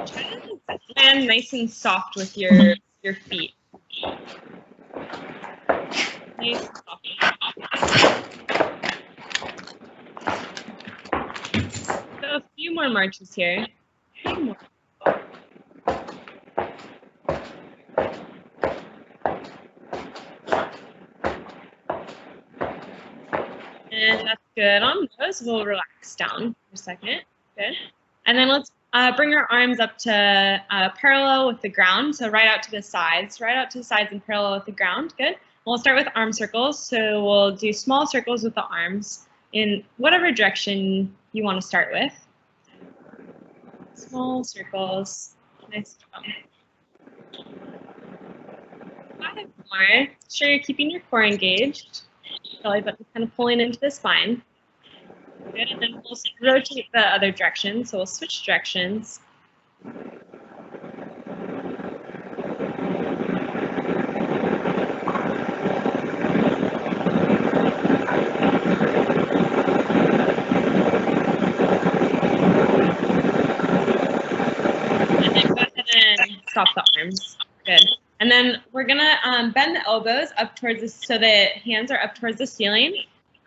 Try to land nice and soft with your feet. Nice and soft. So a few more marches here. A few more. And that's good on those. We'll relax down for a second. Good. And then let's bring our arms up to parallel with the ground. So right out to the sides, and parallel with the ground. Good. We'll start with arm circles. So we'll do small circles with the arms in whatever direction you want to start with. Small circles. Nice job. 5 more. Make sure you're keeping your core engaged. Belly button kind of pulling into the spine. Good, and then we'll rotate the other direction. So we'll switch directions. And then go ahead and stop the arms. Good. And then we're gonna bend the elbows up towards the, so the hands are up towards the ceiling.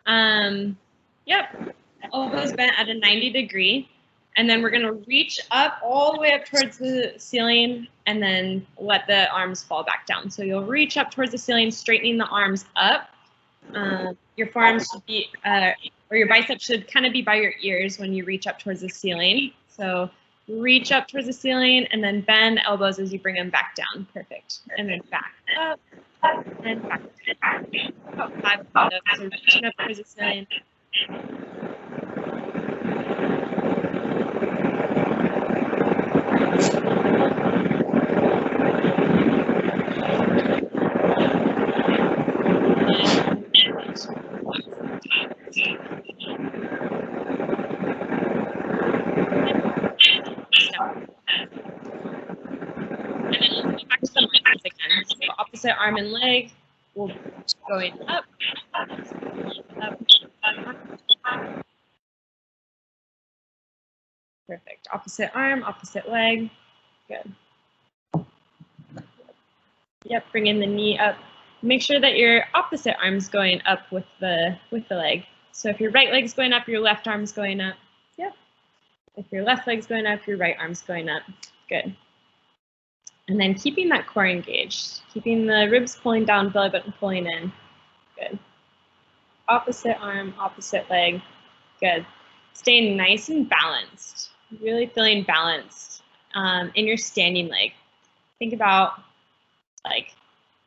Yep, elbows bent at a 90-degree. And then we're gonna reach up all the way up towards the ceiling and then let the arms fall back down. So you'll reach up towards the ceiling, straightening the arms up. Your forearms should be, or your biceps should kind of be by your ears when you reach up towards the ceiling. So reach up towards the ceiling and then bend elbows as you bring them back down. Perfect. And then back up and back. About 5 of those. So reaching up towards the ceiling. Opposite arm and leg, we'll going up, up. Perfect. Opposite arm, opposite leg. Good. Yep, bring in the knee up. Make sure that your opposite arm's going up with the leg. So if your right leg's going up, your left arm's going up. Yep. If your left leg's going up, your right arm's going up. Good. And then keeping that core engaged, keeping the ribs pulling down, belly button pulling in. Good. Opposite arm, opposite leg. Good. Staying nice and balanced, really feeling balanced in your standing leg. Think about like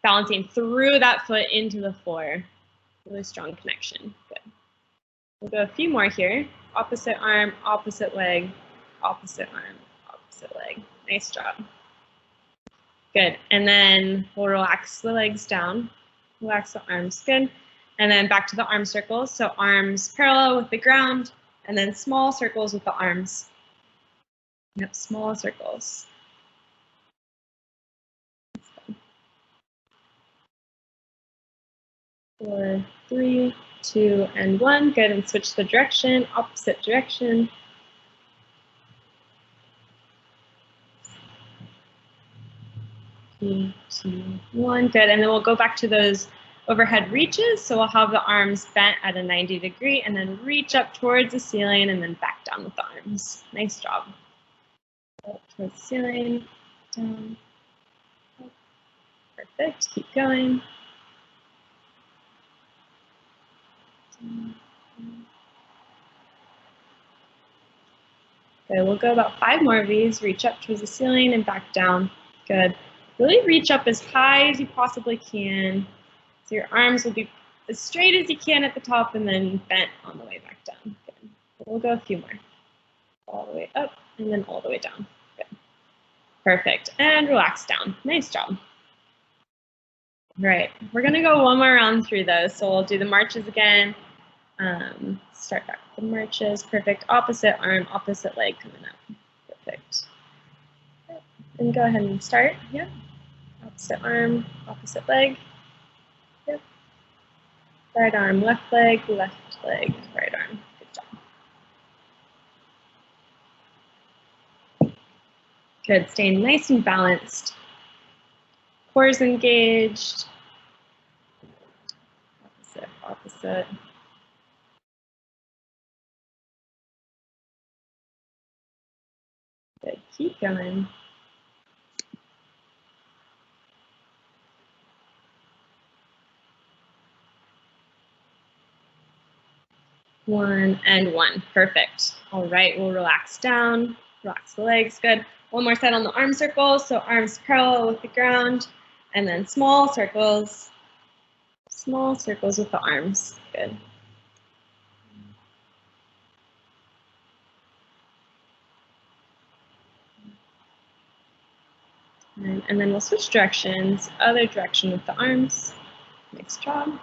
balancing through that foot into the floor. Really strong connection. Good. We'll go a few more here. Opposite arm, opposite leg, opposite arm, opposite leg. Nice job. Good, and then we'll relax the legs down, relax the arms, good. And then back to the arm circles. So arms parallel with the ground, and then small circles with the arms. Yep, small circles. 4, 3, 2, and 1. Good, and switch the direction, opposite direction. 3, 2, 1. Good, and then we'll go back to those overhead reaches. So we'll have the arms bent at a 90-degree and then reach up towards the ceiling and then back down with the arms. Nice job. Up towards the ceiling, down. Perfect, keep going. Good, we'll go about 5 more of these. Reach up towards the ceiling and back down. Good. Really reach up as high as you possibly can. So your arms will be as straight as you can at the top and then bent on the way back down. Good. We'll go a few more. All the way up and then all the way down. Good. Perfect. And relax down. Nice job. All right, we're gonna go one more round through those. So we'll do the marches again. Start back with the marches. Perfect. Opposite arm, opposite leg coming up. Perfect. And go ahead and start. Yep. Opposite arm, opposite leg. Yep. Right arm, left leg, right arm. Good job. Good, staying nice and balanced. Cores engaged. Opposite, opposite. Good, keep going. One and one, perfect. All right, we'll relax down, relax the legs, good. One more set on the arm circles, so arms parallel with the ground, and then small circles with the arms, good. And then we'll switch directions, other direction with the arms. Nice job.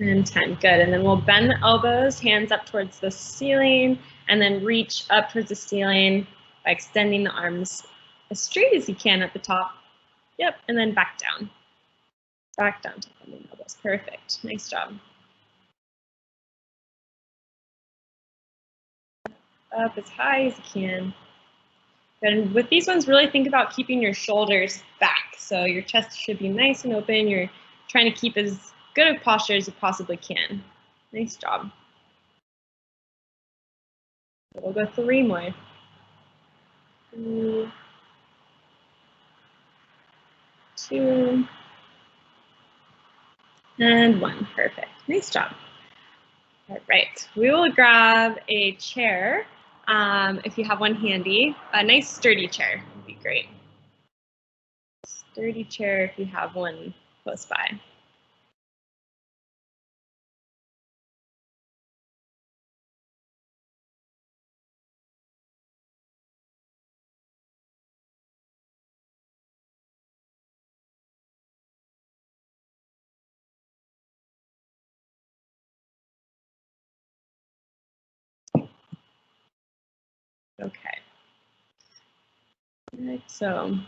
And 10, good. And then we'll bend the elbows, hands up towards the ceiling, and then reach up towards the ceiling by extending the arms as straight as you can at the top. Yep, and then back down. Back down to bending elbows, perfect. Nice job. Up as high as you can. And with these ones, really think about keeping your shoulders back. So your chest should be nice and open. You're trying to keep as good of posture as you possibly can. Nice job. We'll go 3 more. 3, 2, and 1. Perfect. Nice job. All right, we will grab a chair. If you have one handy, a nice sturdy chair would be great. Sturdy chair if you have one close by. Okay. All right, so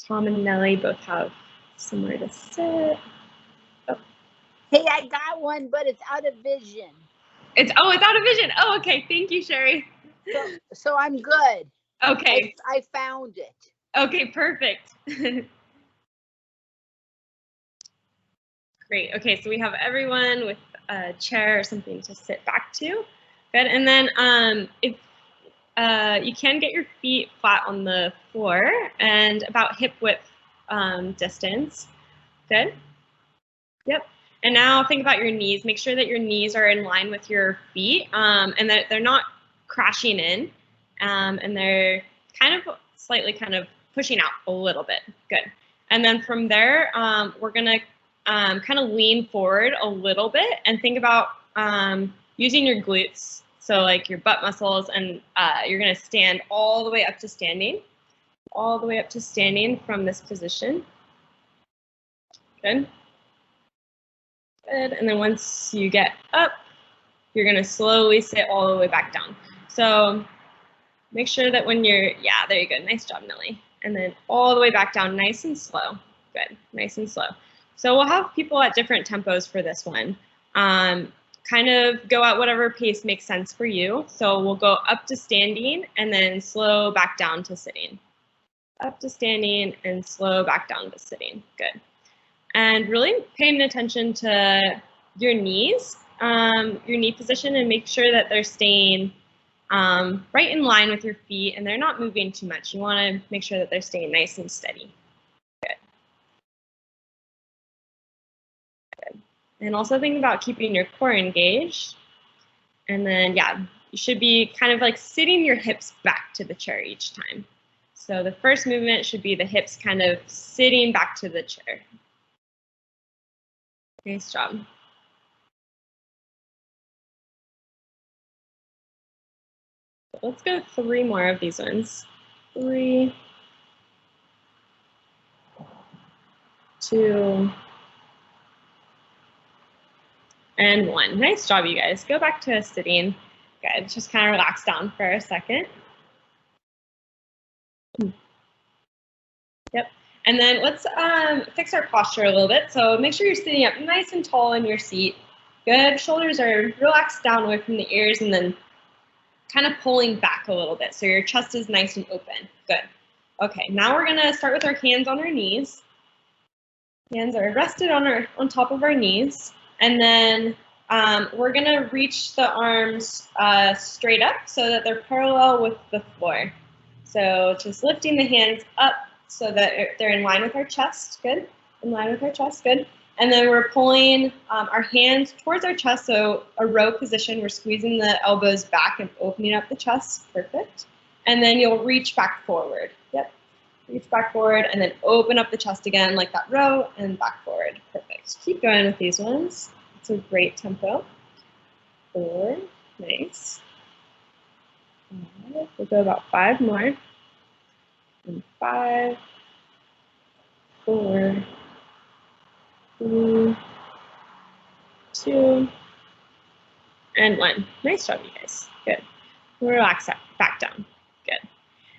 Tom and Nellie both have somewhere to sit. Oh. Hey, I got one, but it's out of vision. It's out of vision. Oh, okay. Thank you, Sherry. So I'm good. Okay. I found it. Okay, perfect. Great. Okay, so we have everyone with a chair or something to sit back to. Good. And then if you can get your feet flat on the floor and about hip width distance. Good. Yep. And now think about your knees. Make sure that your knees are in line with your feet and that they're not crashing in and they're slightly pushing out a little bit. Good. And then from there, we're going to kind of lean forward a little bit and think about using your glutes, so like your butt muscles, and you're going to stand all the way up to standing, from this position. Good. Good. And then once you get up, you're going to slowly sit all the way back down. So make sure that when you're, yeah, there you go. Nice job, Nellie. And then all the way back down, nice and slow. Good. Nice and slow. So we'll have people at different tempos for this one. Kind of go at whatever pace makes sense for you. So we'll go up to standing and then slow back down to sitting. Up to standing and slow back down to sitting. Good. And really paying attention to your knees, your knee position, and make sure that they're staying right in line with your feet and they're not moving too much. You want to make sure that they're staying nice and steady. Good. Good. And also think about keeping your core engaged. And then, yeah, you should be kind of like sitting your hips back to the chair each time. So the first movement should be the hips kind of sitting back to the chair. Nice job. Let's go 3 more of these ones. 3, 2, and 1. Nice job, you guys. Go back to sitting. Good. Just kind of relax down for a second. Yep. And then let's fix our posture a little bit. So make sure you're sitting up nice and tall in your seat. Good. Shoulders are relaxed down away from the ears and then kind of pulling back a little bit. So your chest is nice and open. Good. Okay, now we're gonna start with our hands on our knees. Hands are rested on top of our knees. And then we're gonna reach the arms straight up so that they're parallel with the floor. So just lifting the hands up so that they're in line with our chest. Good. In line with our chest. Good. And then we're pulling our hands towards our chest, so a row position. We're squeezing the elbows back and opening up the chest. Perfect. And then you'll reach back forward. Yep. Reach back forward and then open up the chest again like that row and back forward. Perfect. Keep going with these ones. It's a great tempo. 4. Nice. We'll go about 5 more. And 5, 4, 3, 2, and 1. Nice job, you guys. Good. Relax back down. Good.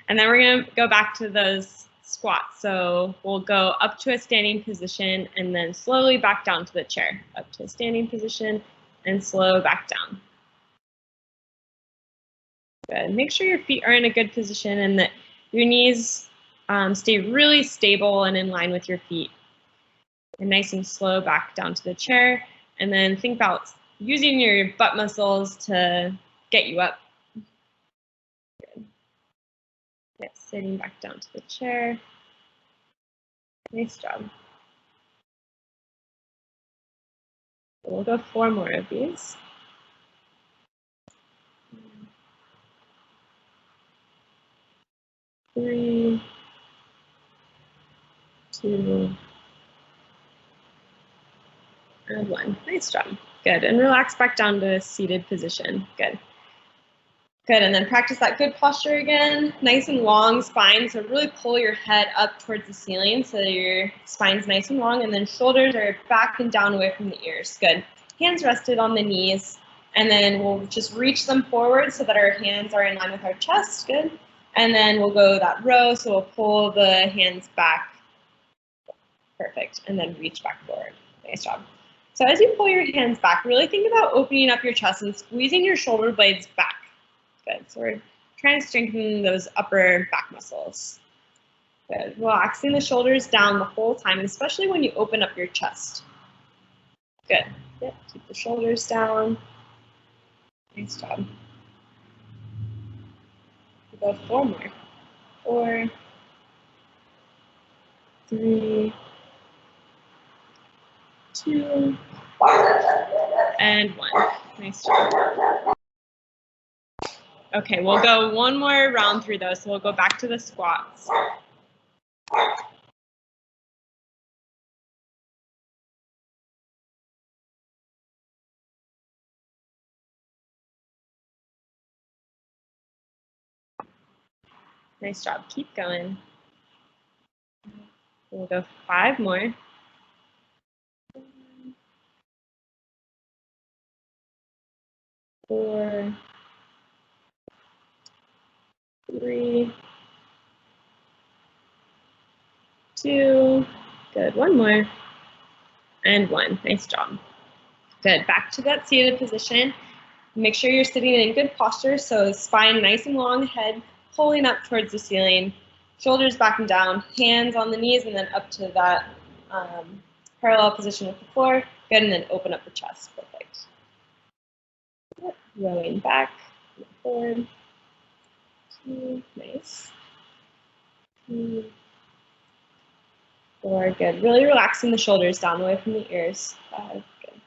And then we're going to go back to those squats. So we'll go up to a standing position and then slowly back down to the chair. Up to a standing position and slow back down. Good. Make sure your feet are in a good position and that your knees stay really stable and in line with your feet. And nice and slow back down to the chair. And then think about using your butt muscles to get you up. Good. Yeah, sitting back down to the chair. Nice job. We'll go 4 more of these. 3, 2, and 1. Nice job. Good. And relax back down to a seated position. Good. Good. And then practice that good posture again. Nice and long spine. So really pull your head up towards the ceiling so that your spine's nice and long. And then shoulders are back and down away from the ears. Good. Hands rested on the knees. And then we'll just reach them forward so that our hands are in line with our chest. Good. And then we'll go that row. So we'll pull the hands back. Perfect. And then reach back forward. Nice job. So as you pull your hands back, really think about opening up your chest and squeezing your shoulder blades back. Good. So we're trying to strengthen those upper back muscles. Good. Relaxing the shoulders down the whole time, especially when you open up your chest. Good. Yep. Keep the shoulders down. Nice job. We'll go 4 more. 4, 3, 2, and 1. Nice job. Okay, we'll go 1 more round through those. So we'll go back to the squats. Nice job. Keep going. We'll go 5 more. 4, 3, 2, good. 1 more, and 1. Nice job. Good. Back to that seated position. Make sure you're sitting in good posture, so spine nice and long, head pulling up towards the ceiling, shoulders back and down, hands on the knees, and then up to that parallel position with the floor. Good, and then open up the chest. Perfect. Yep. Rowing back, forward. 2, nice. 3, 4, good. Really relaxing the shoulders down away from the ears. 5, good.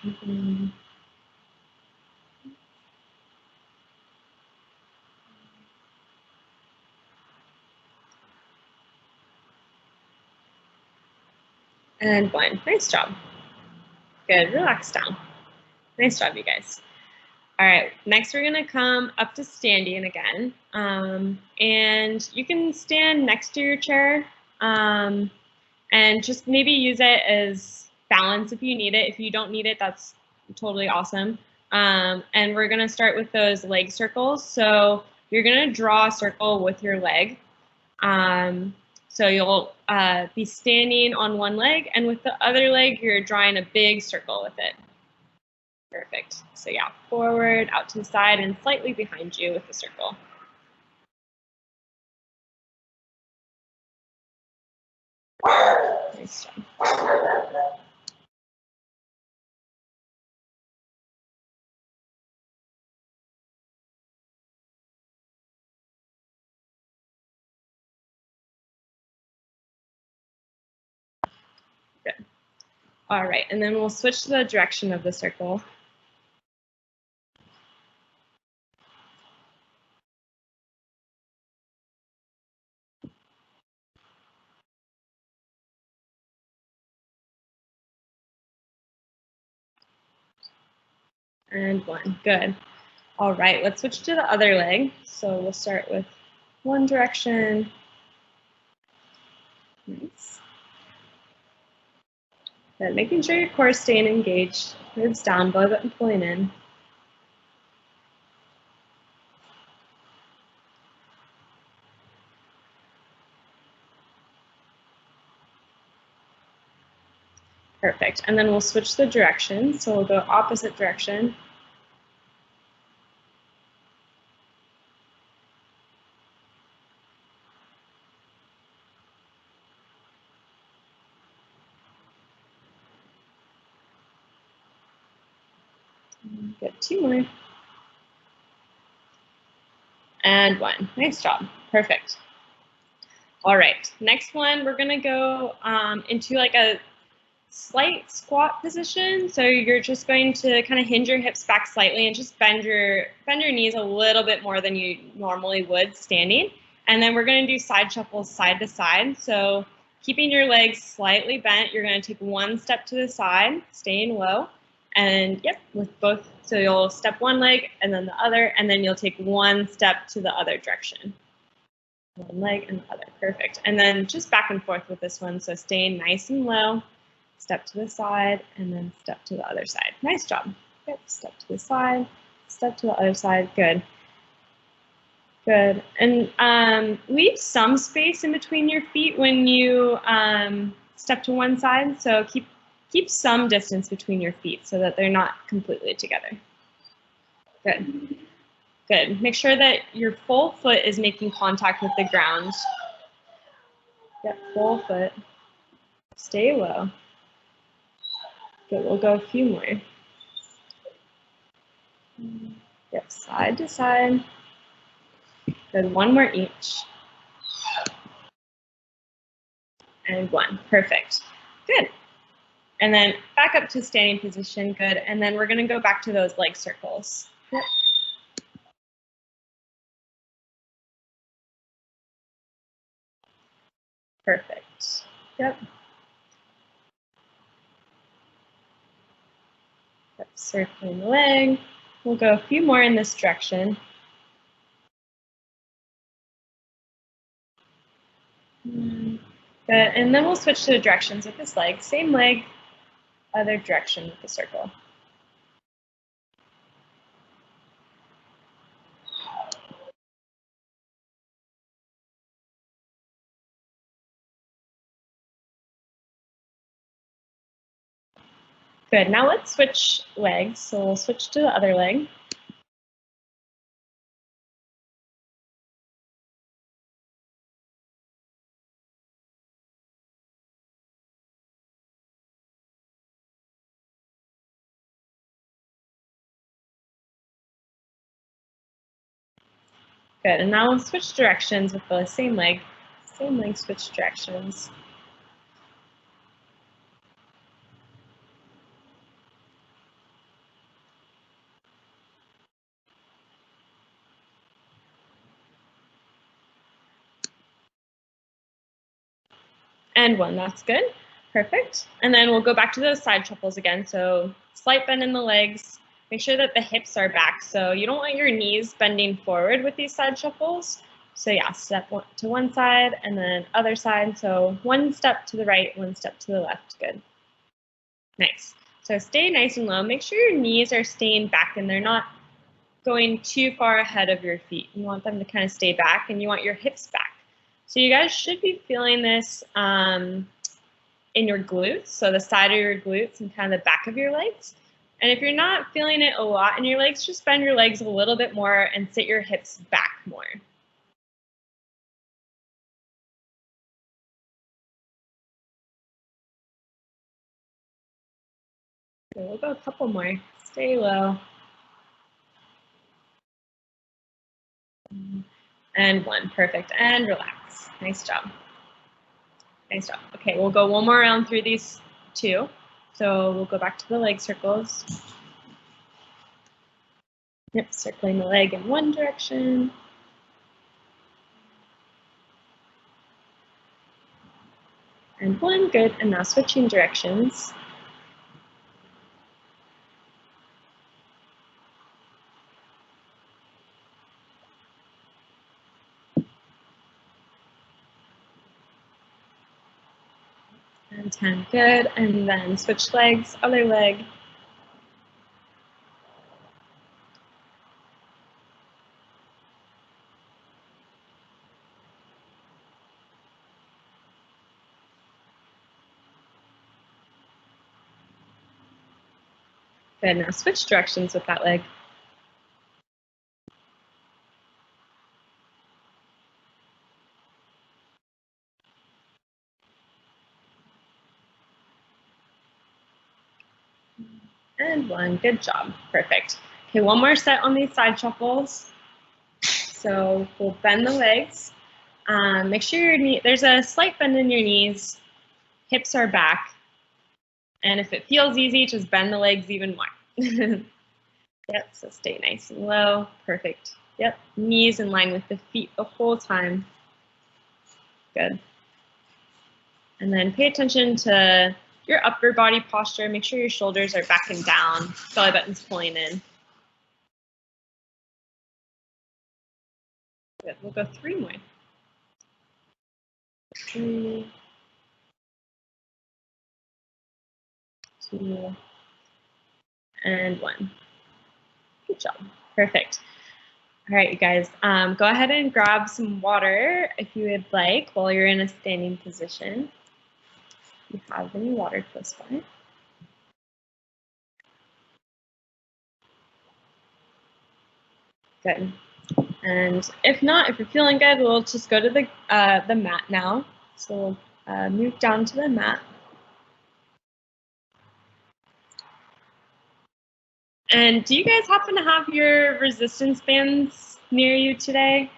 7, and 1. Nice job. Good. Relax down. Nice job, you guys. All right, next we're gonna come up to standing again. And you can stand next to your chair and just maybe use it as balance if you need it. If you don't need it, that's totally awesome. And we're gonna start with those leg circles. So you're going to draw a circle with your leg. So you'll be standing on one leg, and with the other leg, you're drawing a big circle with it. Perfect. So yeah, forward, out to the side, and slightly behind you with the circle. Nice job. Good. All right, and then we'll switch to the direction of the circle. And one. Good. All right, let's switch to the other leg. So we'll start with one direction. Nice. Good. Making sure your core is staying engaged. Ribs down, belly button pulling in. Perfect. And then we'll switch the direction. So we'll go opposite direction. Good. Two more. And one. Nice job. Perfect. All right. Next one, we're going to go into like a slight squat position. So you're just going to kind of hinge your hips back slightly and just bend your knees a little bit more than you normally would standing. And then we're going to do side shuffles side to side. So keeping your legs slightly bent, you're going to take one step to the side, staying low. And yep, with both. So you'll step one leg and then the other, and then you'll take one step to the other direction. One leg and the other. Perfect. And then just back and forth with this one. So staying nice and low. Step to the side, and then step to the other side. Nice job. Yep, step to the side, step to the other side. Good. Good. And leave some space in between your feet when you step to one side. So keep some distance between your feet so that they're not completely together. Good. Good. Make sure that your full foot is making contact with the ground. Yep, full foot. Stay low. Good, we'll go a few more. Yep, side to side. Good, one more each. And one, perfect. Good. And then back up to standing position, good. And then we're gonna go back to those leg circles. Yep. Perfect, yep. Yep, circling the leg. We'll go a few more in this direction. Good, and then we'll switch to the directions with this leg. Same leg, other direction with the circle. Good, now let's switch legs. So we'll switch to the other leg. Good, and now we'll switch directions with the same leg, switch directions. And one, that's good, perfect. And then we'll go back to those side shuffles again. So slight bend in the legs, make sure that the hips are back. So you don't want your knees bending forward with these side shuffles. So yeah, step to one side and then other side. So one step to the right, one step to the left, good. Nice. So stay nice and low. Make sure your knees are staying back and they're not going too far ahead of your feet. You want them to kind of stay back, and you want your hips back. So you guys should be feeling this in your glutes, so the side of your glutes and kind of the back of your legs. And if you're not feeling it a lot in your legs, just bend your legs a little bit more and sit your hips back more. Okay, we'll go a couple more. Stay low. And one, perfect, and relax. Nice job. Nice job. Okay, we'll go one more round through these two. So we'll go back to the leg circles. Yep, circling the leg in one direction. And one, good, and now switching directions. And 10, good, and then switch legs, other leg. Good, now switch directions with that leg. And one, good job, perfect. Okay, one more set on these side shuffles. So we'll bend the legs. Make sure your knee, there's a slight bend in your knees, hips are back. And if it feels easy, just bend the legs even more. Yep, so stay nice and low, perfect. Yep, knees in line with the feet the whole time. Good. And then pay attention to your upper body posture. Make sure your shoulders are back and down, belly button's pulling in. Good, we'll go 3 more. 3, 2, and 1. Good job, perfect. All right, you guys, go ahead and grab some water if you would like while you're in a standing position. If you have any water close by. Good. And if not, if you're feeling good, we'll just go to the mat now. So we'll move down to the mat. And do you guys happen to have your resistance bands near you today?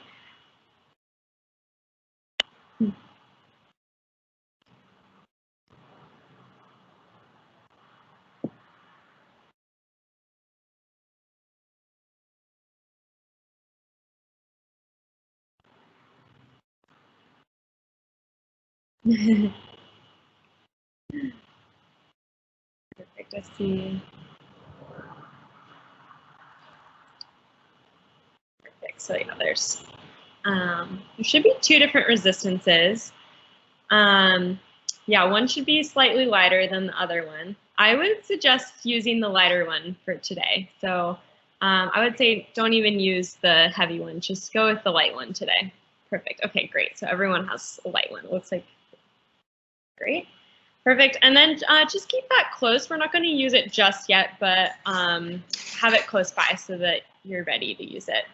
Perfect, I see. Perfect, so yeah, there's, there should be 2 different resistances. Yeah, one should be slightly lighter than the other one. I would suggest using the lighter one for today. So I would say don't even use the heavy one, just go with the light one today. Perfect, okay, great. So everyone has a light one, it looks like, great. Perfect, and then just keep that close. We're not gonna use it just yet, but have it close by so that you're ready to use it.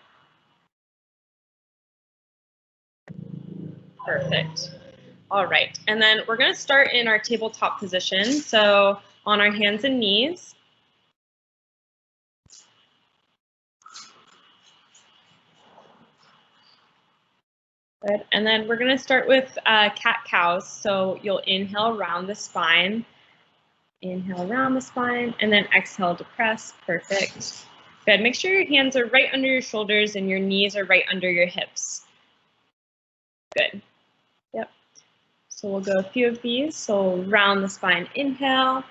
Perfect. All right, and then we're going to start in our tabletop position. So on our hands and knees. Good, and then we're going to start with cat-cows. So you'll inhale around the spine, inhale around the spine, and then exhale to press. Perfect. Good, make sure your hands are right under your shoulders and your knees are right under your hips. Good. Yep. So we'll go a few of these. So round the spine, inhale,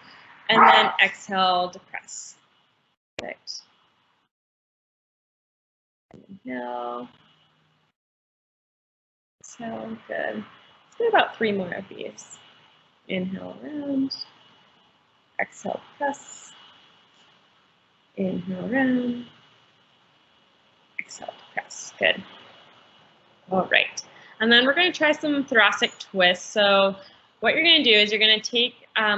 and then exhale to press. Perfect. Inhale. Exhale, good. Let's do about 3 more of these. Inhale around. Exhale, press. Inhale around. exhale to press. Good. All right. And then we're going to try some thoracic twists. So what you're going to do is you're going to take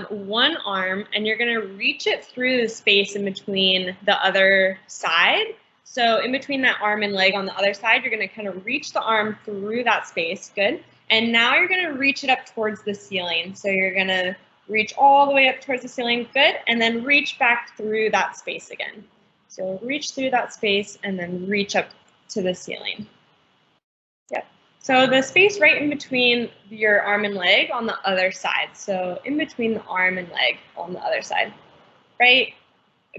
one arm and you're going to reach it through the space in between the other side. So in between that arm and leg on the other side, you're going to kind of reach the arm through that space. Good. And now you're going to reach it up towards the ceiling. So you're going to reach all the way up towards the ceiling. Good. And then reach back through that space again. So reach through that space and then reach up to the ceiling. Yep. So the space right in between your arm and leg on the other side. So in between the arm and leg on the other side. Right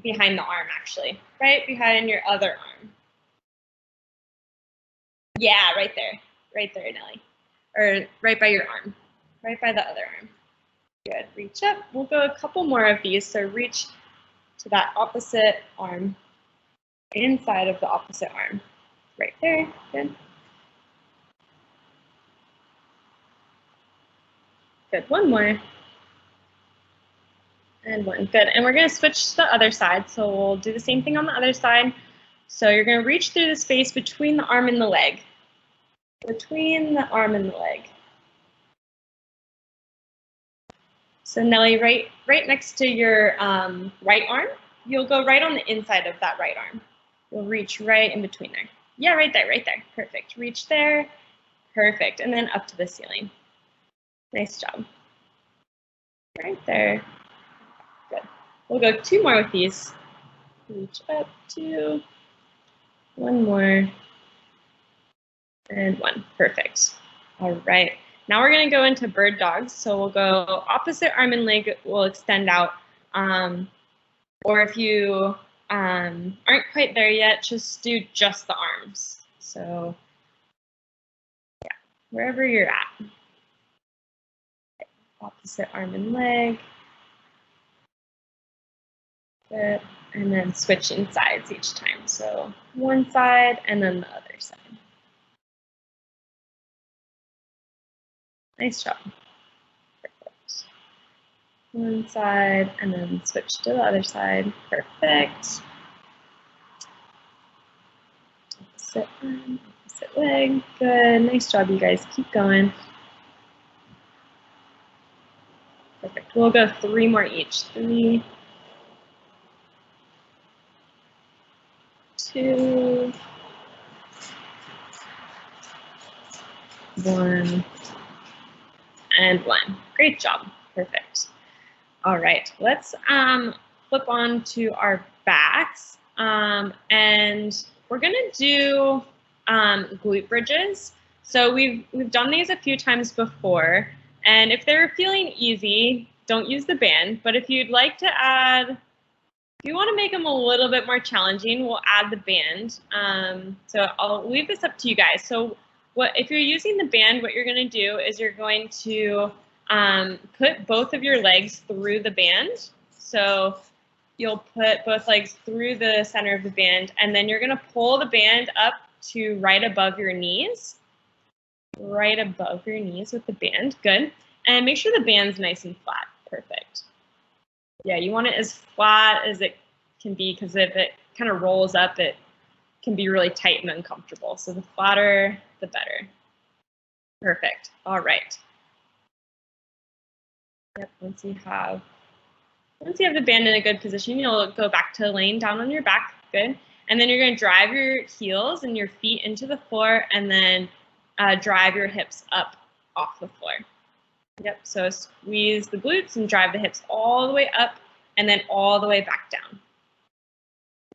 behind the arm, actually. Right behind your other arm. Yeah, right there. Right there, Nelly. Or right by your arm. Right by the other arm. Good. Reach up. We'll go a couple more of these. So reach to that opposite arm. Inside of the opposite arm. Right there. Good. Good. One more. And one. Good. And we're going to switch to the other side. So we'll do the same thing on the other side. So you're going to reach through the space between the arm and the leg. Between the arm and the leg. So Nelly, right next to your right arm, you'll go right on the inside of that right arm. You'll reach right in between there. Yeah, right there, right there. Perfect. Reach there. Perfect. And then up to the ceiling. Nice job. Right there. Good. We'll go two more with these. Reach up, two. One more. And one. Perfect. All right. Now we're going to go into bird dogs. So we'll go opposite arm and leg will extend out. Or if you aren't quite there yet, just do just the arms. So yeah, wherever you're at. Opposite arm and leg. Good. And then switching sides each time. So one side and then the other side. Nice job. Perfect. One side and then switch to the other side. Perfect. Opposite arm, opposite leg. Good. Nice job, you guys. Keep going. Perfect. We'll go three more each. 3, 2, 1, and 1. Great job. Perfect. All right. Let's flip on to our backs, and we're gonna do glute bridges. So we've done these a few times before, and if they're feeling easy, don't use the band. But if you'd like to add, if you want to make them a little bit more challenging, we'll add the band. So I'll leave this up to you guys. So if you're using the band, what you're going to do is you're going to put both of your legs through the band. So you'll put both legs through the center of the band, and then you're going to pull the band up to right above your knees. Right above your knees with the band. Good. And make sure the band's nice and flat. Perfect. Yeah, you want it as flat as it can be, because if it kind of rolls up, it can be really tight and uncomfortable. So the flatter, the better. Perfect. All right. Yep, once you have the band in a good position, you'll go back to laying down on your back. Good. And then you're going to drive your heels and your feet into the floor, and then drive your hips up off the floor. Yep, so squeeze the glutes and drive the hips all the way up and then all the way back down.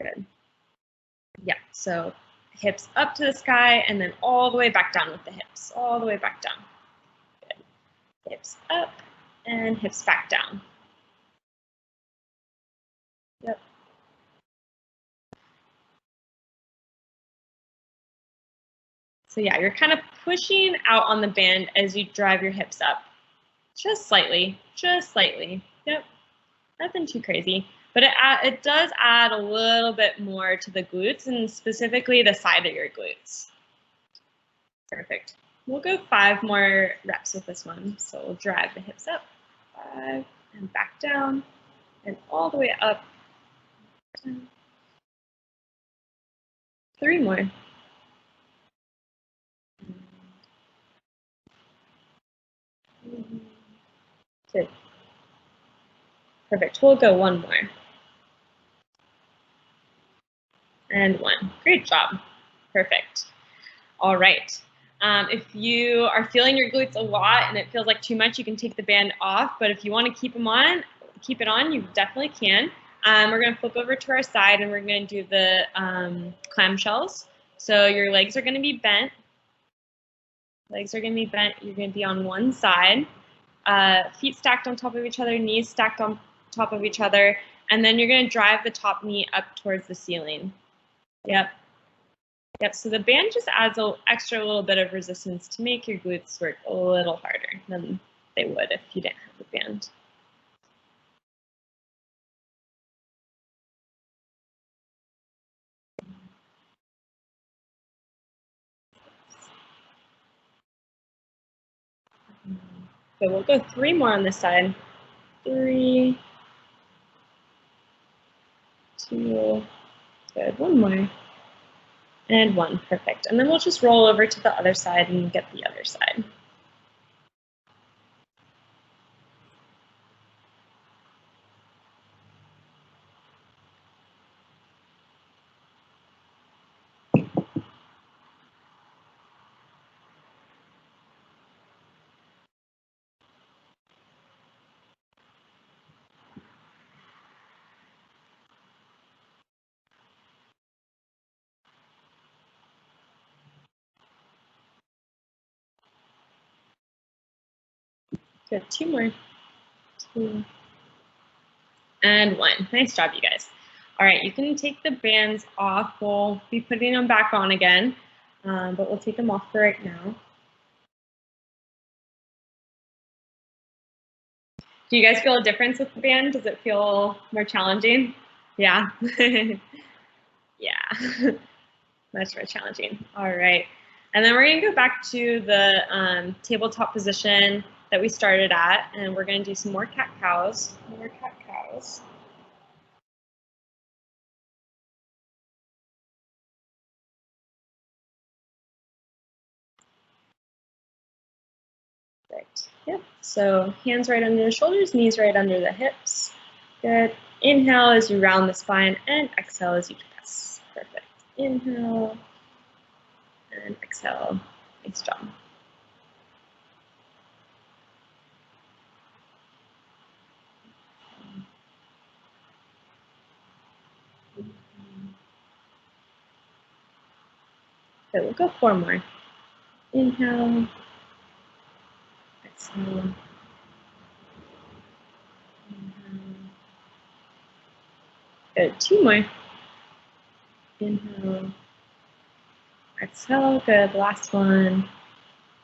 Good. Yep, so hips up to the sky and then all the way back down with the hips, all the way back down. Good. Hips up and hips back down. Yep. So yeah, you're kind of pushing out on the band as you drive your hips up. Just slightly, just slightly. Yep, nothing too crazy. But it does add a little bit more to the glutes, and specifically the side of your glutes. Perfect. We'll go 5 more reps with this one. So we'll drive the hips up, 5, and back down, and all the way up. 3 more. Good. Perfect. We'll go one more. And one. Great job. Perfect. All right. If you are feeling your glutes a lot and it feels like too much, you can take the band off. But if you want to keep it on, you definitely can. We're going to flip over to our side and we're going to do the clamshells. So your legs are going to be bent. Legs are going to be bent. You're going to be on one side. Feet stacked on top of each other, knees stacked on top of each other. And then you're going to drive the top knee up towards the ceiling. Yep. Yep, so the band just adds an extra little bit of resistance to make your glutes work a little harder than they would if you didn't have the band. So we'll go 3 more on this side. 3, 2, good, 1 more. And 1, perfect. And then we'll just roll over to the other side and get the other side. Good, 2 more. 2. And 1. Nice job, you guys. All right, you can take the bands off. We'll be putting them back on again, but we'll take them off for right now. Do you guys feel a difference with the band? Does it feel more challenging? Yeah. Yeah. Much more challenging. All right. And then we're going to go back to the tabletop position that we started at, and we're going to do some more cat-cows. More cat-cows. Right. Yep. So hands right under the shoulders, knees right under the hips. Good. Inhale as you round the spine, and exhale as you press. Perfect. Inhale and exhale. Nice job. So we'll go 4 more. Inhale, exhale. Inhale. Good. 2 more. Inhale, exhale. Good. Last one.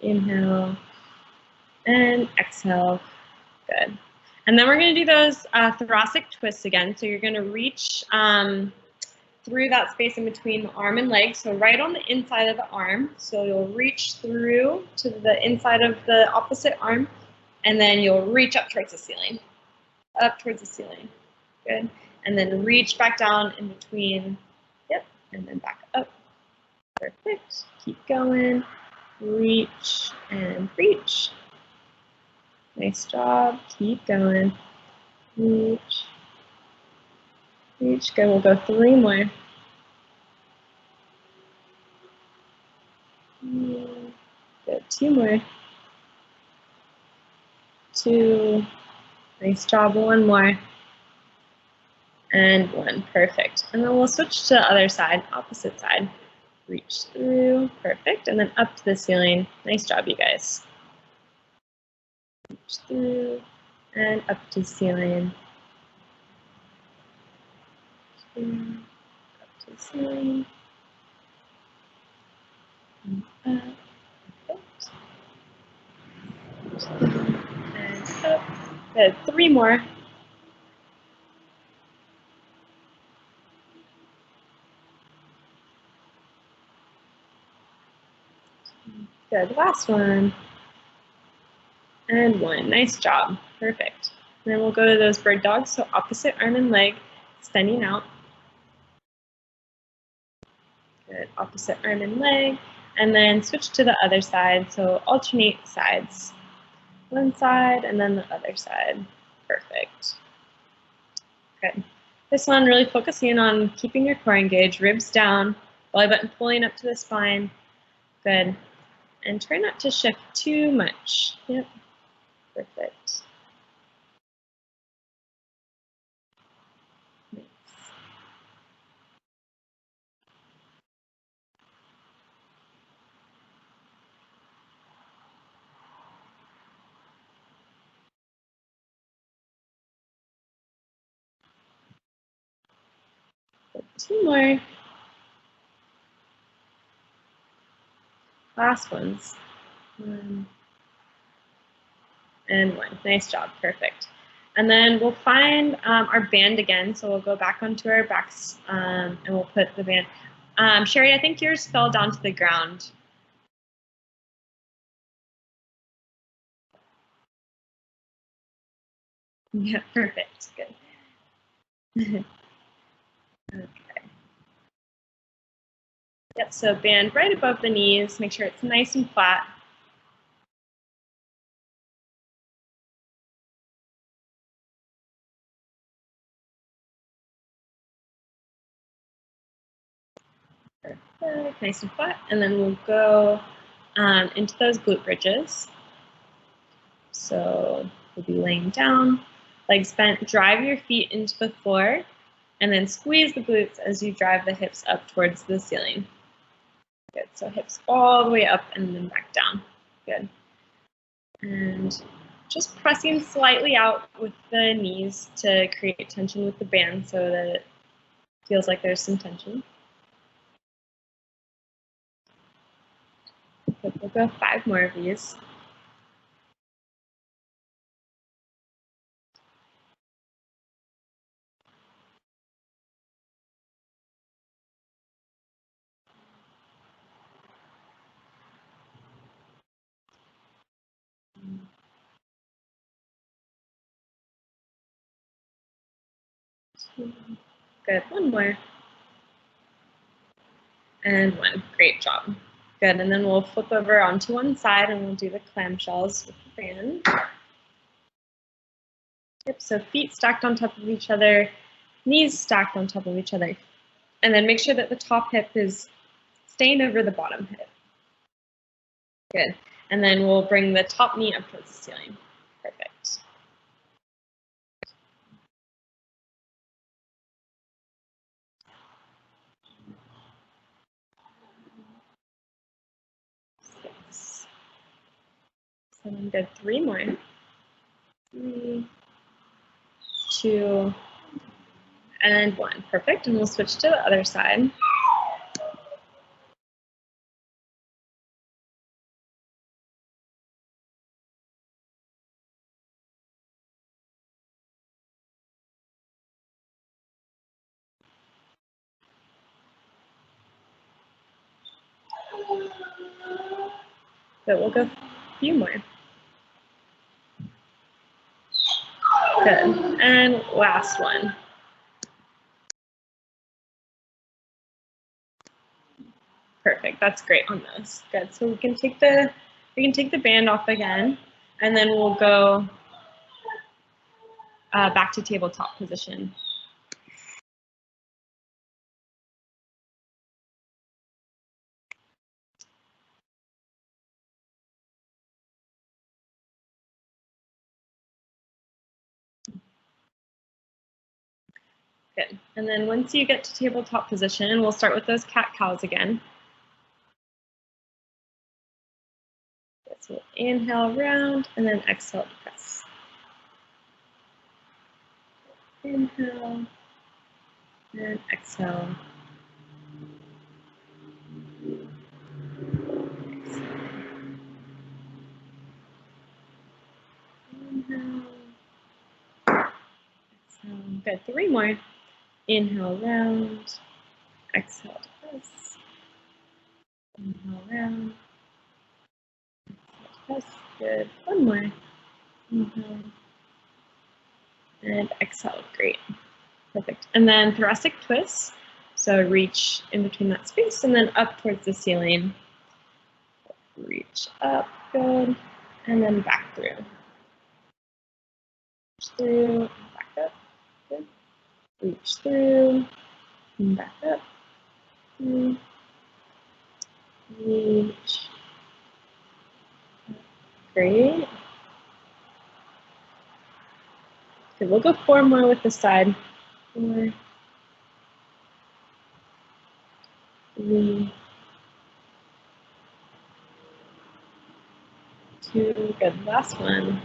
Inhale and exhale. Good. And then we're going to do those thoracic twists again. So you're going to reach through that space in between the arm and leg. So right on the inside of the arm. So you'll reach through to the inside of the opposite arm, and then you'll reach up towards the ceiling. Up towards the ceiling. Good. And then reach back down in between. Yep. And then back up. Perfect. Keep going. Reach and reach. Nice job. Keep going. Reach. Reach. Good. We'll go 3 more. Good. 2 more. 2. Nice job. 1 more. And 1. Perfect. And then we'll switch to the other side, opposite side. Reach through. Perfect. And then up to the ceiling. Nice job, you guys. Reach through and up to the ceiling. Up to the ceiling. And up. Perfect. And up. Good. 3 more. Good. Last one. And 1. Nice job. Perfect. And then we'll go to those bird dogs. So opposite arm and leg, extending out. Good. Opposite arm and leg. And then switch to the other side. So alternate sides. One side and then the other side. Perfect. Good. This one, really focusing on keeping your core engaged, ribs down, belly button pulling up to the spine. Good. And try not to shift too much. Yep. Perfect. Nice. Good. Two more. Last ones. One and one. Nice job. Perfect. And then we'll find our band again. So we'll go back onto our backs and we'll put the band. Sherry, I think yours fell down to the ground. Yeah, perfect. Good. Okay. Yep, so band right above the knees. Make sure it's nice and flat. Perfect, nice and flat. And then we'll go into those glute bridges. So we'll be laying down, legs bent, drive your feet into the floor, and then squeeze the glutes as you drive the hips up towards the ceiling. Good, so hips all the way up and then back down. Good. And just pressing slightly out with the knees to create tension with the band so that it feels like there's some tension. Good, we'll go 5 more of these. Good, one more. And one, great job. Good, and then we'll flip over onto one side and we'll do the clamshells with the band. Yep, so feet stacked on top of each other, knees stacked on top of each other. And then make sure that the top hip is staying over the bottom hip. Good, and then we'll bring the top knee up towards the ceiling. Perfect. Six. 7, good, 3 more. 3, 2, and 1. Perfect, and we'll switch to the other side. But we'll go a few more. Good, and last one. Perfect, that's great on this. Good, so we can take the band off again, and then we'll go back to tabletop position. Good, and then once you get to tabletop position, we'll start with those cat-cows again. Good, so we'll inhale round, and then exhale to press. Inhale, and exhale. Inhale, exhale. Good, 3 more. Inhale round, exhale to press. Inhale round, exhale to press. Good, 1 more. Inhale, and exhale, great. Perfect, and then thoracic twist. So reach in between that space and then up towards the ceiling. Reach up, good, and then back through. through, back up, good. Reach through, and back up, through, reach, great. Good, we'll go 4 more with the side. 4, 3, 2, good, last one.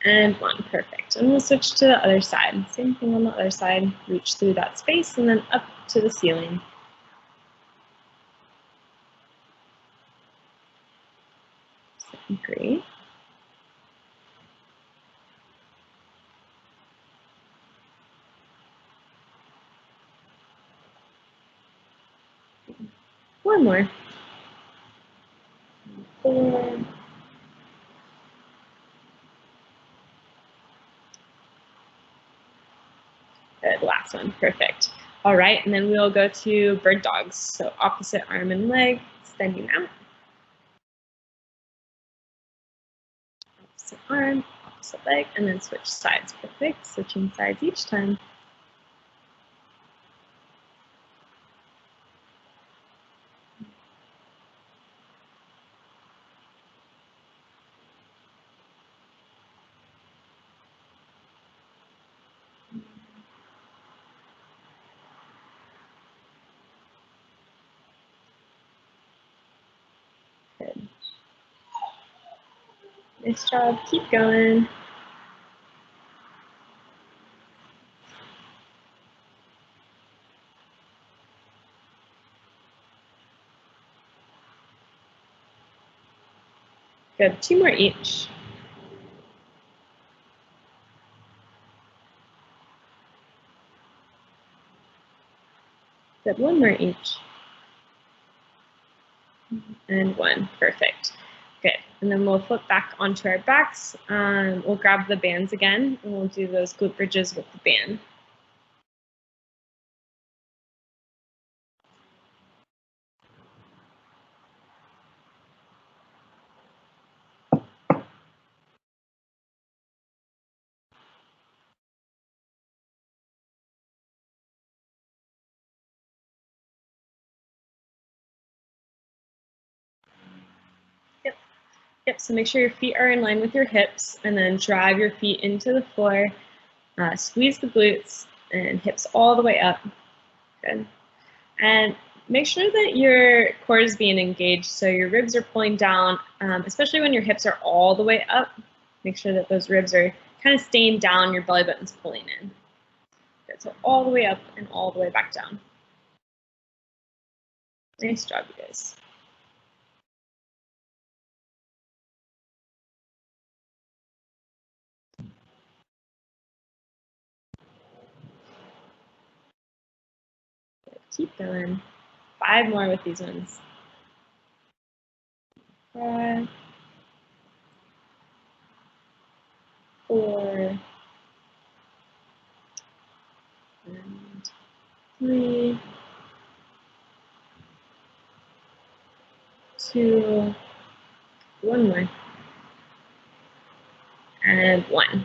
And 1, perfect. And we'll switch to the other side. Same thing on the other side, reach through that space and then up to the ceiling. Great. One more. 4. Good, last one, perfect. All right, and then we'll go to bird dogs. So opposite arm and leg, extending out. Opposite arm, opposite leg, and then switch sides. Perfect, switching sides each time. Good. Nice job, keep going. Good, 2 more each. Good, 1 more each. And 1, perfect. Good, and then we'll flip back onto our backs. We'll grab the bands again, and we'll do those glute bridges with the band. Yep, so make sure your feet are in line with your hips and then drive your feet into the floor. Squeeze the glutes and hips all the way up. Good. And make sure that your core is being engaged so your ribs are pulling down, especially when your hips are all the way up. Make sure that those ribs are kind of staying down, your belly button's pulling in. Good, so all the way up and all the way back down. Nice job, you guys. Keep going. 5 more with these ones. 5, 4, and 3, 2, 1 more, and 1.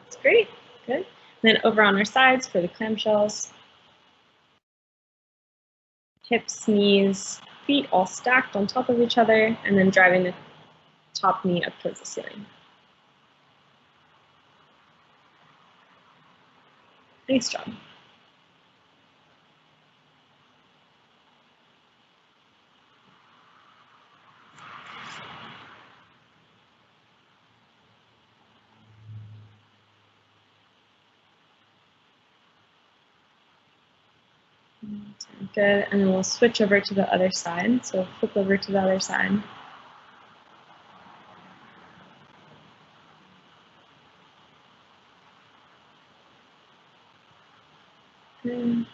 That's great. Good. Then over on our sides for the clamshells. Hips, knees, feet all stacked on top of each other, and then driving the top knee up towards the ceiling. Nice job. Good, and then we'll switch over to the other side. So flip over to the other side. Good.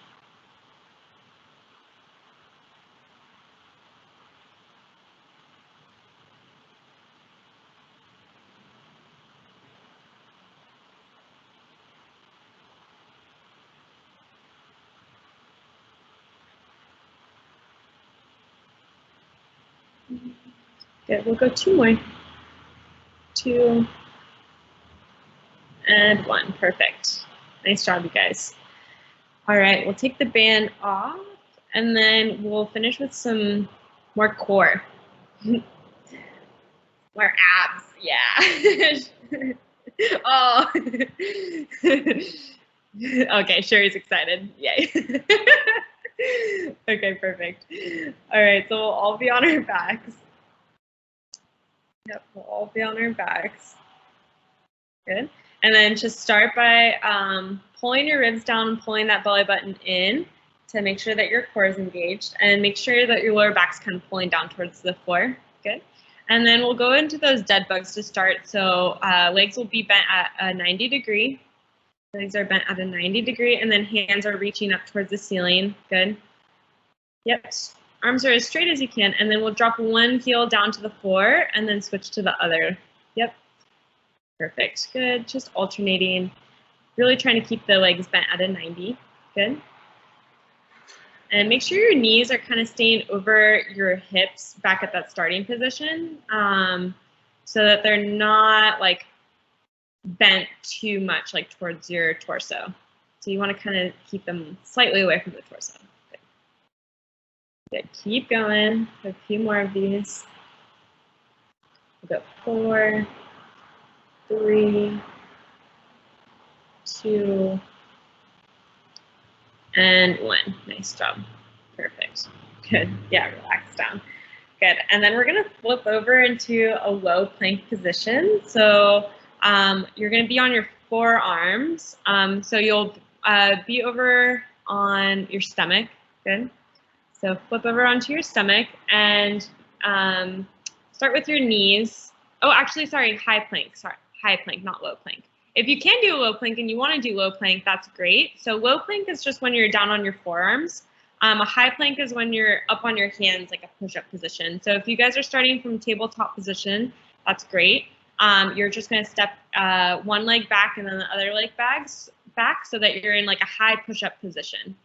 Good, we'll go 2 more. 2, and 1. Perfect. Nice job, you guys. All right, we'll take the band off, and then we'll finish with some more core. More abs, yeah. Oh. Okay, Sherry's excited. Yay. Okay, perfect. All right, so we'll all be on our backs. Yep, we'll all be on our backs. Good. And then just start by pulling your ribs down and pulling that belly button in to make sure that your core is engaged, and make sure that your lower back's kind of pulling down towards the floor. Good. And then we'll go into those dead bugs to start. So legs will be bent at a 90 degree. Legs are bent at a 90 degree, and then hands are reaching up towards the ceiling. Good. Yep. Arms are as straight as you can, and then we'll drop one heel down to the floor and then switch to the other. Yep. Perfect. Good. Just alternating. Really trying to keep the legs bent at a 90. Good. And make sure your knees are kind of staying over your hips back at that starting position, so that they're not like bent too much like towards your torso. So you want to kind of keep them slightly away from the torso. Good. Good. Keep going. A few more of these. We'll go 4, 3, 2, and 1. Nice job. Perfect. Good. Yeah, relax down. Good. And then we're going to flip over into a low plank position. So you're going to be on your forearms. So you'll be over on your stomach. Good. So flip over onto your stomach and start with your knees. Oh, actually, sorry, high plank. Sorry, high plank, not low plank. If you can do a low plank and you want to do low plank, that's great. So low plank is just when you're down on your forearms. A high plank is when you're up on your hands, like a push-up position. So if you guys are starting from tabletop position, that's great. You're just going to step one leg back and then the other leg back so that you're in like a high push-up position.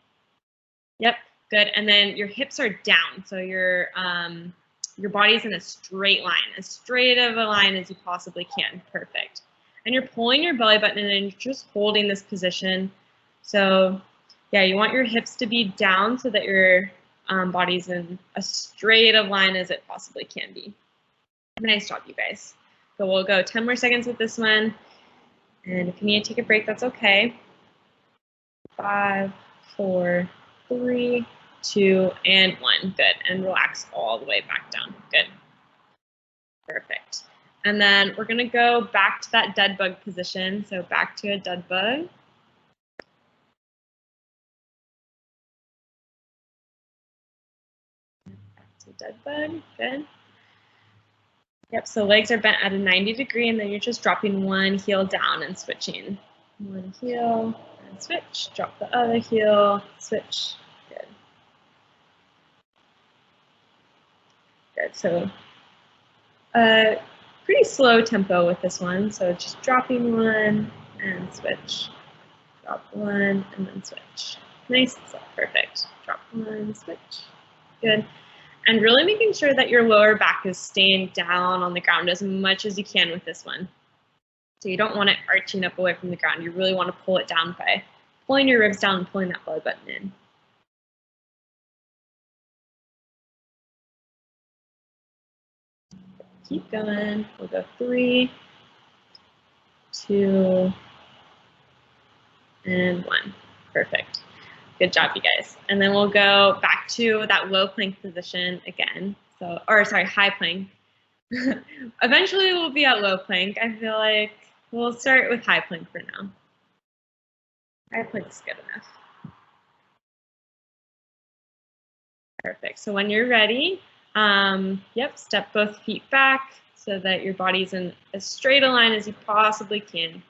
Yep, good. And then your hips are down, so your body's in a straight line, as straight of a line as you possibly can. Perfect. And you're pulling your belly button in and you're just holding this position. So yeah, you want your hips to be down so that your body's in as straight of line as it possibly can be. Nice job, you guys. So we'll go 10 more seconds with this one. And if you need to take a break, that's okay. 5, 4, 3, 2, and 1. Good. And relax all the way back down. Good. Perfect. And then we're going to go back to that dead bug position. So back to a dead bug. Back to dead bug. Good. Yep, so legs are bent at a 90 degree, and then you're just dropping one heel down and switching. One heel and switch. Drop the other heel, switch. Good. Good. So pretty slow tempo with this one. So just dropping one and switch. Drop one and then switch. Nice. Perfect. Drop one, switch. Good. And really making sure that your lower back is staying down on the ground as much as you can with this one. So you don't want it arching up away from the ground. You really want to pull it down by pulling your ribs down and pulling that belly button in. Keep going. We'll go 3, 2, and 1. Perfect. Good job, you guys. And then we'll go back to that low plank position again. So, or sorry, high plank. Eventually we'll be at low plank. I feel like we'll start with high plank for now. High plank is good enough. Perfect. So when you're ready, yep, step both feet back so that your body's in as straight a line as you possibly can.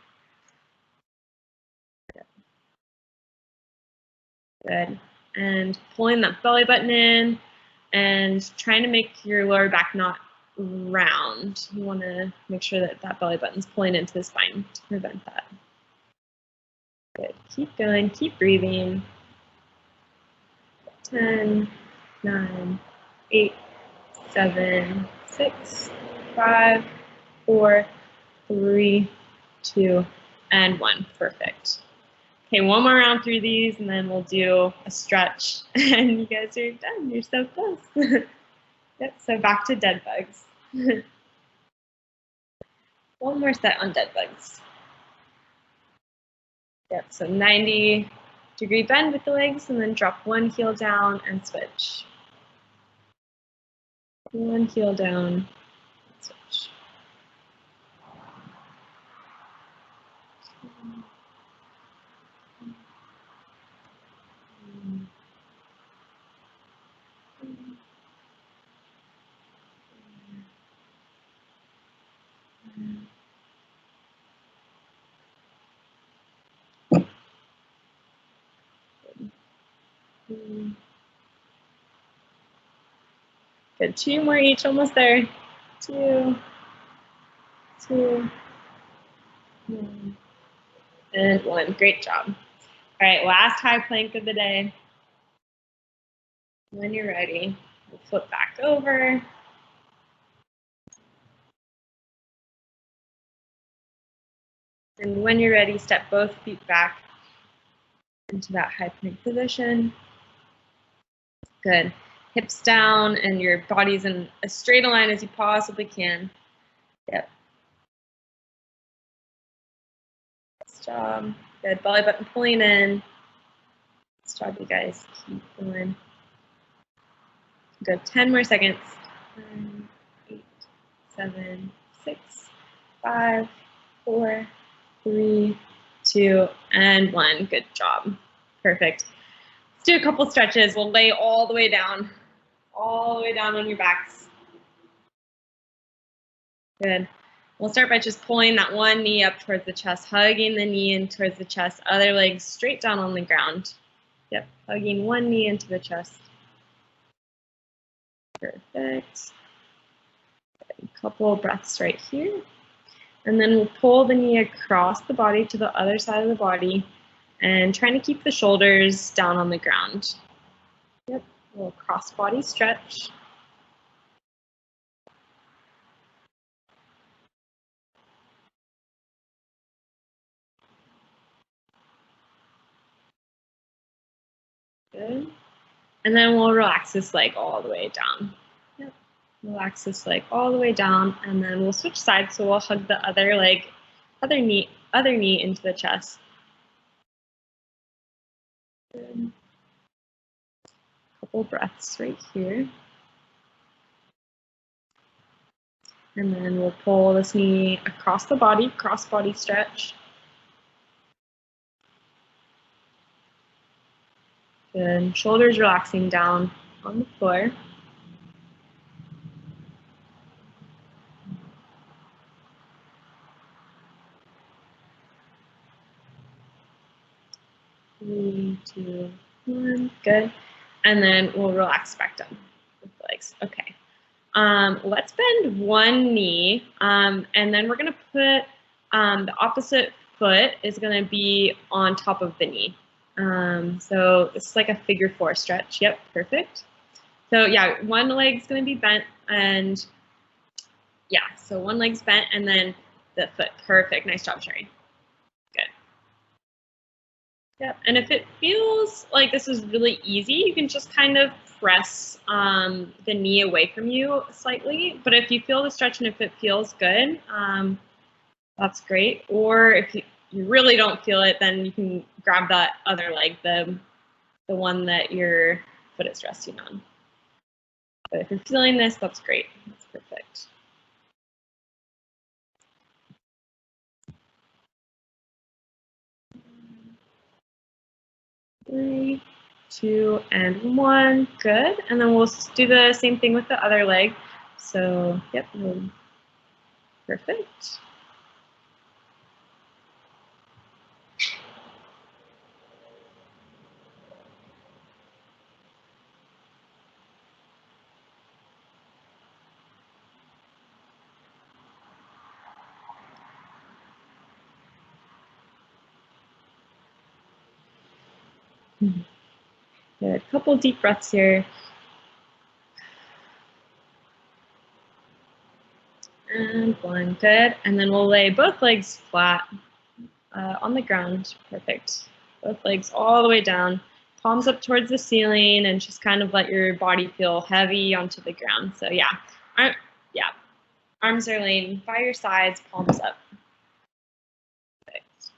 Good. And pulling that belly button in and trying to make your lower back not round. You want to make sure that that belly button's pulling into the spine to prevent that. Good. Keep going. Keep breathing. 10, 9, 8, 7, 6, 5, 4, 3, 2, and 1. Perfect. Okay, one more round through these, and then we'll do a stretch, and you guys are done. You're so close. Yep, so back to dead bugs. One more set on dead bugs. Yep, so 90-degree bend with the legs, and then drop one heel down and switch. One heel down, switch. Good, 2 more each, almost there. 2, 2, 1, and 1. Great job. All right, last high plank of the day. When you're ready, we'll flip back over. And when you're ready, step both feet back into that high plank position. Good. Hips down and your body's in as straight a line as you possibly can. Yep. Nice job. Good. Belly button pulling in. Nice job, you guys. Keep going. Good. 10 more seconds. 9, 8, 7, 6, 5, 4, 3, 2, and 1. Good job. Perfect. Let's do a couple stretches. We'll lay all the way down on your backs. Good. We'll start by just pulling that one knee up towards the chest, hugging the knee in towards the chest, other leg straight down on the ground. Yep, hugging one knee into the chest. Perfect. A couple breaths right here. And then we'll pull the knee across the body to the other side of the body and trying to keep the shoulders down on the ground. Yep, a little cross body stretch. Good. And then we'll relax this leg all the way down. Yep. Relax this leg all the way down, and then we'll switch sides. So we'll hug the other leg, other knee into the chest. Good. Couple breaths right here. And then we'll pull this knee across the body, cross body stretch. Good. Shoulders relaxing down on the floor. Three, 2, 1. Good. And then we'll relax back down with the legs. Okay. Let's bend one knee, and then we're going to put the opposite foot is going to be on top of the knee. So it's like a figure 4 stretch. Yep, perfect. So yeah, one leg's going to be bent, and yeah, so one leg's bent, and then the foot. Perfect. Nice job, Sherry. Good. Yep, and if it feels like this is really easy, you can just kind of press the knee away from you slightly. But if you feel the stretch and if it feels good, that's great. Or if you really don't feel it, then you can grab that other leg, the one that your foot is resting on. But if you're feeling this, that's great. That's perfect. Three, 2, and 1. Good. And then we'll do the same thing with the other leg. So, yep, perfect. Good. Couple deep breaths here. And 1. Good. And then we'll lay both legs flat on the ground. Perfect. Both legs all the way down. Palms up towards the ceiling, and just kind of let your body feel heavy onto the ground. So yeah, arms are laying by your sides, palms up. Perfect.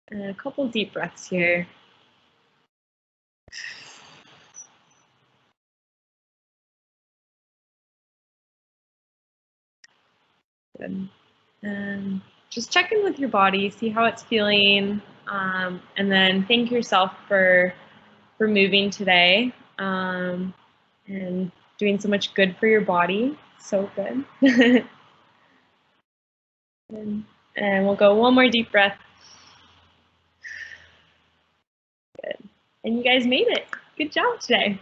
And a couple deep breaths here. Good. And just check in with your body, see how it's feeling, and then thank yourself for moving today and doing so much good for your body. So good. And we'll go one more deep breath. Good. And you guys made it. Good job today.